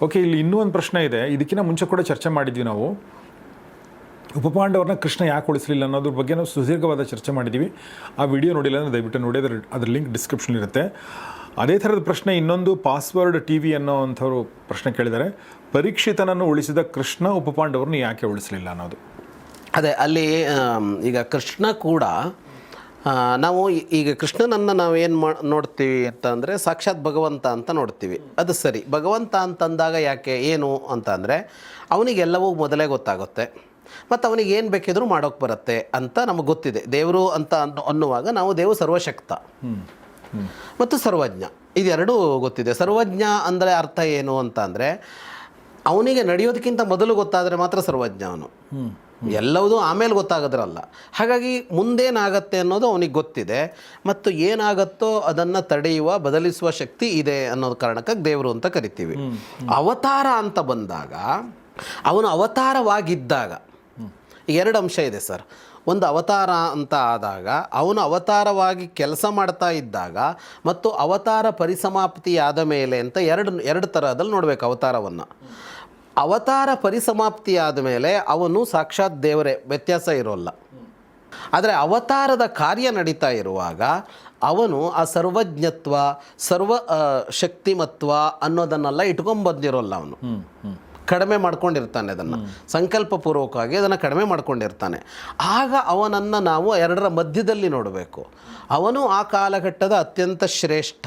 Okay, ಇಲ್ಲಿ ಇನ್ನೂ ಒಂದು ಪ್ರಶ್ನೆ ಇದೆ. ಇದಕ್ಕಿಂತ ಮುಂಚೆ ಕೂಡ ಚರ್ಚೆ ಮಾಡಿದ್ವಿ ನಾವು. ಉಪಪಾಂಡವರನ್ನ ಕೃಷ್ಣ ಯಾಕೆ ಉಳಿಸಲಿಲ್ಲ ಅನ್ನೋದ್ರ ಬಗ್ಗೆ ನಾವು ಸುದೀರ್ಘವಾದ ಚರ್ಚೆ ಮಾಡಿದ್ದೀವಿ. ಆ ವಿಡಿಯೋ ನೋಡಿಲ್ಲ ಅಂದರೆ ದಯವಿಟ್ಟು ನೋಡಿ, ಅದ್ರ ಲಿಂಕ್ ಡಿಸ್ಕ್ರಿಪ್ಷನ್ ಇರುತ್ತೆ. ಅದೇ ಥರದ ಪ್ರಶ್ನೆ ಇನ್ನೊಂದು ಪಾಸ್ವರ್ಡ್ TV ಅನ್ನೋ ಅಂಥವ್ರು ಪ್ರಶ್ನೆ ಕೇಳಿದ್ದಾರೆ. ಪರೀಕ್ಷಿತನನ್ನು ಉಳಿಸಿದ ಕೃಷ್ಣ ಉಪಪಾಂಡವರನ್ನು ಯಾಕೆ ಉಳಿಸಲಿಲ್ಲ ಅನ್ನೋದು. ಅದೇ ಅಲ್ಲಿ ಈಗ ಕೃಷ್ಣ ಕೂಡ ನಾವು ಈಗ ಕೃಷ್ಣನನ್ನು ನಾವೇನು ನೋಡ್ತೀವಿ ಅಂತಂದರೆ ಸಾಕ್ಷಾತ್ ಭಗವಂತ ಅಂತ ನೋಡ್ತೀವಿ. ಅದು ಸರಿ, ಭಗವಂತ ಅಂತಂದಾಗ ಯಾಕೆ ಏನು ಅಂತ ಅಂದರೆ ಅವನಿಗೆಲ್ಲವೂ ಮೊದಲೇ ಗೊತ್ತಾಗುತ್ತೆ ಮತ್ತು ಅವನಿಗೆ ಏನು ಬೇಕಿದ್ರೂ ಮಾಡೋಕ್ಕೆ ಬರುತ್ತೆ ಅಂತ ನಮಗೆ ಗೊತ್ತಿದೆ. ದೇವರು ಅಂತ ಅನ್ನುವಾಗ ನಾವು ದೇವರು ಸರ್ವಶಕ್ತ ಮತ್ತು ಸರ್ವಜ್ಞ, ಇದೆರಡೂ ಗೊತ್ತಿದೆ. ಸರ್ವಜ್ಞ ಅಂದರೆ ಅರ್ಥ ಏನು ಅಂತ ಅಂದರೆ ಅವನಿಗೆ ನಡೆಯೋದಕ್ಕಿಂತ ಮೊದಲು ಗೊತ್ತಾದರೆ ಮಾತ್ರ ಸರ್ವಜ್ಞ ಅವನು. ಎಲ್ಲವೂ ಆಮೇಲೆ ಗೊತ್ತಾಗೋದ್ರಲ್ಲ. ಹಾಗಾಗಿ ಮುಂದೇನಾಗತ್ತೆ ಅನ್ನೋದು ಅವನಿಗೆ ಗೊತ್ತಿದೆ ಮತ್ತು ಏನಾಗತ್ತೋ ಅದನ್ನು ತಡೆಯುವ ಬದಲಿಸುವ ಶಕ್ತಿ ಇದೆ ಅನ್ನೋದು ಕಾರಣಕ್ಕಾಗಿ ದೇವರು ಅಂತ ಕರಿತೀವಿ. ಅವತಾರ ಅಂತ ಬಂದಾಗ ಅವನು ಅವತಾರವಾಗಿದ್ದಾಗ ಎರಡು ಅಂಶ ಇದೆ ಸರ್. ಒಂದು ಅವತಾರ ಅಂತ ಆದಾಗ ಅವನು ಅವತಾರವಾಗಿ ಕೆಲಸ ಮಾಡ್ತಾ ಇದ್ದಾಗ ಮತ್ತು ಅವತಾರ ಪರಿಸಮಾಪ್ತಿಯಾದ ಮೇಲೆ ಅಂತ ಎರಡು ಥರದಲ್ಲಿ ನೋಡಬೇಕು ಅವತಾರವನ್ನು. ಅವತಾರ ಪರಿಸಮಾಪ್ತಿಯಾದ ಮೇಲೆ ಅವನು ಸಾಕ್ಷಾತ್ ದೇವರೇ, ವ್ಯತ್ಯಾಸ ಇರೋಲ್ಲ. ಆದರೆ ಅವತಾರದ ಕಾರ್ಯ ನಡೀತಾ ಇರುವಾಗ ಅವನು ಆ ಸರ್ವಜ್ಞತ್ವ ಸರ್ವ ಶಕ್ತಿಮತ್ವ ಅನ್ನೋದನ್ನೆಲ್ಲ ಇಟ್ಕೊಂಡ್ಬಂದಿರೋಲ್ಲ. ಅವನು ಕಡಿಮೆ ಮಾಡ್ಕೊಂಡಿರ್ತಾನೆ, ಅದನ್ನು ಸಂಕಲ್ಪಪೂರ್ವಕವಾಗಿ ಅದನ್ನು ಕಡಿಮೆ ಮಾಡ್ಕೊಂಡಿರ್ತಾನೆ. ಆಗ ಅವನನ್ನು ನಾವು ಎರಡರ ಮಧ್ಯದಲ್ಲಿ ನೋಡಬೇಕು. ಅವನು ಆ ಕಾಲಘಟ್ಟದ ಅತ್ಯಂತ ಶ್ರೇಷ್ಠ,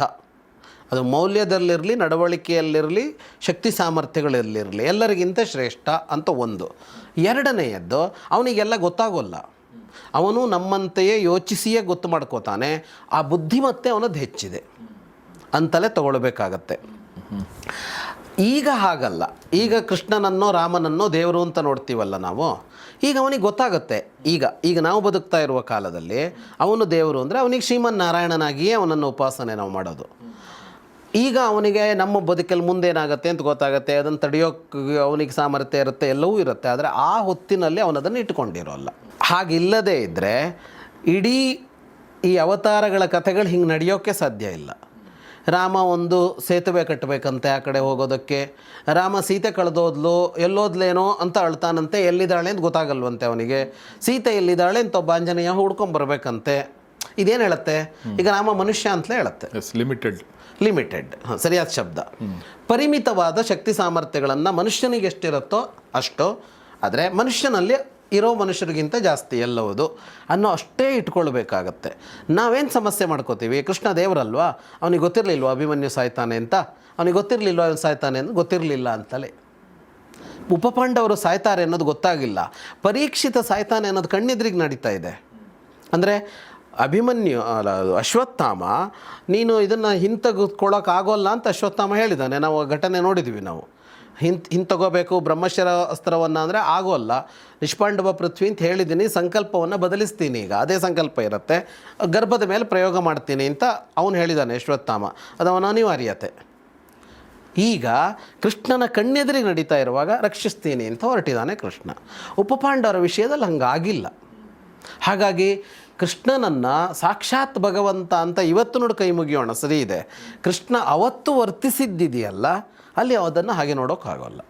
ಅದು ಮೌಲ್ಯದಲ್ಲಿರಲಿ, ನಡವಳಿಕೆಯಲ್ಲಿರಲಿ, ಶಕ್ತಿ ಸಾಮರ್ಥ್ಯಗಳಲ್ಲಿರಲಿ, ಎಲ್ಲರಿಗಿಂತ ಶ್ರೇಷ್ಠ ಅಂತ ಒಂದು. ಎರಡನೆಯದ್ದು, ಅವನಿಗೆಲ್ಲ ಗೊತ್ತಾಗೋಲ್ಲ. ಅವನು ನಮ್ಮಂತೆಯೇ ಯೋಚಿಸಿಯೇ ಗೊತ್ತು ಮಾಡ್ಕೋತಾನೆ. ಆ ಬುದ್ಧಿಮತ್ತೆ ಅವನದ್ದು ಹೆಚ್ಚಿದೆ ಅಂತಲೇ ತಗೊಳ್ಬೇಕಾಗತ್ತೆ. ಈಗ ಹಾಗಲ್ಲ. ಈಗ ಕೃಷ್ಣನನ್ನೋ ರಾಮನನ್ನೋ ದೇವರು ಅಂತ ನೋಡ್ತೀವಲ್ಲ ನಾವು, ಈಗ ಅವನಿಗೆ ಗೊತ್ತಾಗುತ್ತೆ. ಈಗ ನಾವು ಬದುಕ್ತಾ ಇರುವ ಕಾಲದಲ್ಲಿ ಅವನು ದೇವರು ಅಂದರೆ ಅವನಿಗೆ ಶ್ರೀಮನ್ನಾರಾಯಣನಾಗಿಯೇ ಅವನನ್ನು ಉಪಾಸನೆ ನಾವು ಮಾಡೋದು. ಈಗ ಅವನಿಗೆ ನಮ್ಮ ಬದುಕಲ್ಲಿ ಮುಂದೇನಾಗತ್ತೆ ಅಂತ ಗೊತ್ತಾಗುತ್ತೆ, ಅದನ್ನು ತಡೆಯೋಕ್ಕೆ ಅವನಿಗೆ ಸಾಮರ್ಥ್ಯ ಇರುತ್ತೆ, ಎಲ್ಲವೂ ಇರುತ್ತೆ. ಆದರೆ ಆ ಹೊತ್ತಿನಲ್ಲಿ ಅವನದನ್ನು ಇಟ್ಕೊಂಡಿರೋಲ್ಲ. ಹಾಗಿಲ್ಲದೇ ಇದ್ದರೆ ಇಡೀ ಈ ಅವತಾರಗಳ ಕಥೆಗಳು ಹಿಂಗೆ ನಡೆಯೋಕ್ಕೆ ಸಾಧ್ಯ ಇಲ್ಲ. ರಾಮ ಒಂದು ಸೇತುವೆ ಕಟ್ಟಬೇಕಂತೆ ಆ ಕಡೆ ಹೋಗೋದಕ್ಕೆ, ರಾಮ ಸೀತೆ ಕಳೆದೋದ್ಲು, ಎಲ್ಲೋದ್ಲೇನೋ ಅಂತ ಅಳ್ತಾನಂತೆ, ಎಲ್ಲಿದ್ದಾಳೆ ಅಂತ ಗೊತ್ತಾಗಲ್ವಂತೆ ಅವನಿಗೆ. ಸೀತೆ ಎಲ್ಲಿದ್ದಾಳೆ ಅಂತ ಒಬ್ಬ ಆಂಜನೇಯ ಹುಡ್ಕೊಂಬರ್ಬೇಕಂತೆ. ಇದೇನು ಹೇಳುತ್ತೆ? ಈಗ ರಾಮ ಮನುಷ್ಯ ಅಂತಲೇ ಹೇಳುತ್ತೆ. ಲಿಮಿಟೆಡ್ ಸರಿಯಾದ ಶಬ್ದ. ಪರಿಮಿತವಾದ ಶಕ್ತಿ ಸಾಮರ್ಥ್ಯಗಳನ್ನು ಮನುಷ್ಯನಿಗೆ ಎಷ್ಟಿರುತ್ತೋ ಅಷ್ಟು, ಆದರೆ ಮನುಷ್ಯನಲ್ಲಿ ಇರೋ ಮನುಷ್ಯರಿಗಿಂತ ಜಾಸ್ತಿ ಎಲ್ಲವುದು ಅನ್ನೋ ಅಷ್ಟೇ ಇಟ್ಕೊಳ್ಬೇಕಾಗತ್ತೆ. ನಾವೇನು ಸಮಸ್ಯೆ ಮಾಡ್ಕೋತೀವಿ? ಕೃಷ್ಣ ದೇವರಲ್ವಾ, ಅವನಿಗೆ ಗೊತ್ತಿರಲಿಲ್ವ ಅಭಿಮನ್ಯು ಸಾಯ್ತಾನೆ ಅಂತ? ಅವನಿಗೆ ಗೊತ್ತಿರಲಿಲ್ವ ಅವನು ಸಾಯ್ತಾನೆ ಅಂತ? ಗೊತ್ತಿರಲಿಲ್ಲ ಅಂತಲೇ. ಉಪಪಾಂಡವರು ಸಾಯ್ತಾರೆ ಅನ್ನೋದು ಗೊತ್ತಾಗಿಲ್ಲ, ಪರೀಕ್ಷಿತ ಸಾಯ್ತಾನೆ ಅನ್ನೋದು ಕಣ್ಣೆದ್ರಿಗೆ ನಡೀತಾ ಇದೆ. ಅಂದರೆ ಅಭಿಮನ್ಯು ಅಶ್ವತ್ಥಾಮ, ನೀನು ಇದನ್ನು ಹಿಂತೆಗೆದುಕೊಳ್ಳೋಕ್ಕಾಗೋಲ್ಲ ಅಂತ ಅಶ್ವತ್ಥಾಮ ಹೇಳಿದ್ದಾನೆ. ನಾವು ಘಟನೆ ನೋಡಿದ್ವಿ. ನಾವು ಹಿಂತಗೋಬೇಕು ಬ್ರಹ್ಮಶರ ಅಸ್ತ್ರವನ್ನು ಅಂದರೆ ಆಗೋಲ್ಲ, ನಿಷ್ಪಾಂಡವ ಪೃಥ್ವಿ ಅಂತ ಹೇಳಿದ್ದೀನಿ, ಸಂಕಲ್ಪವನ್ನು ಬದಲಿಸ್ತೀನಿ. ಈಗ ಅದೇ ಸಂಕಲ್ಪ ಇರುತ್ತೆ, ಗರ್ಭದ ಮೇಲೆ ಪ್ರಯೋಗ ಮಾಡ್ತೀನಿ ಅಂತ ಅವನು ಹೇಳಿದ್ದಾನೆ ಅಶ್ವತ್ಥಾಮ. ಅದು ಅವನ ಅನಿವಾರ್ಯತೆ. ಈಗ ಕೃಷ್ಣನ ಕಣ್ಣೆದುರಿಗೆ ನಡೀತಾ ಇರುವಾಗ ರಕ್ಷಿಸ್ತೀನಿ ಅಂತ ಹೊರಟಿದ್ದಾನೆ ಕೃಷ್ಣ. ಉಪಪಾಂಡವರ ವಿಷಯದಲ್ಲಿ ಹಂಗಾಗಿಲ್ಲ. ಹಾಗಾಗಿ ಕೃಷ್ಣನನ್ನು ಸಾಕ್ಷಾತ್ ಭಗವಂತ ಅಂತ ಇವತ್ತು ನೋಡಿ ಕೈ ಮುಗಿಯೋಣ, ಸರಿ ಇದೆ. ಕೃಷ್ಣ ಅವತ್ತು ವರ್ತಿಸಿದ್ದಿದೆಯಲ್ಲ, ಅಲ್ಲಿ ಅದನ್ನು ಹಾಗೆ ನೋಡೋಕ್ಕಾಗೋಲ್ಲ.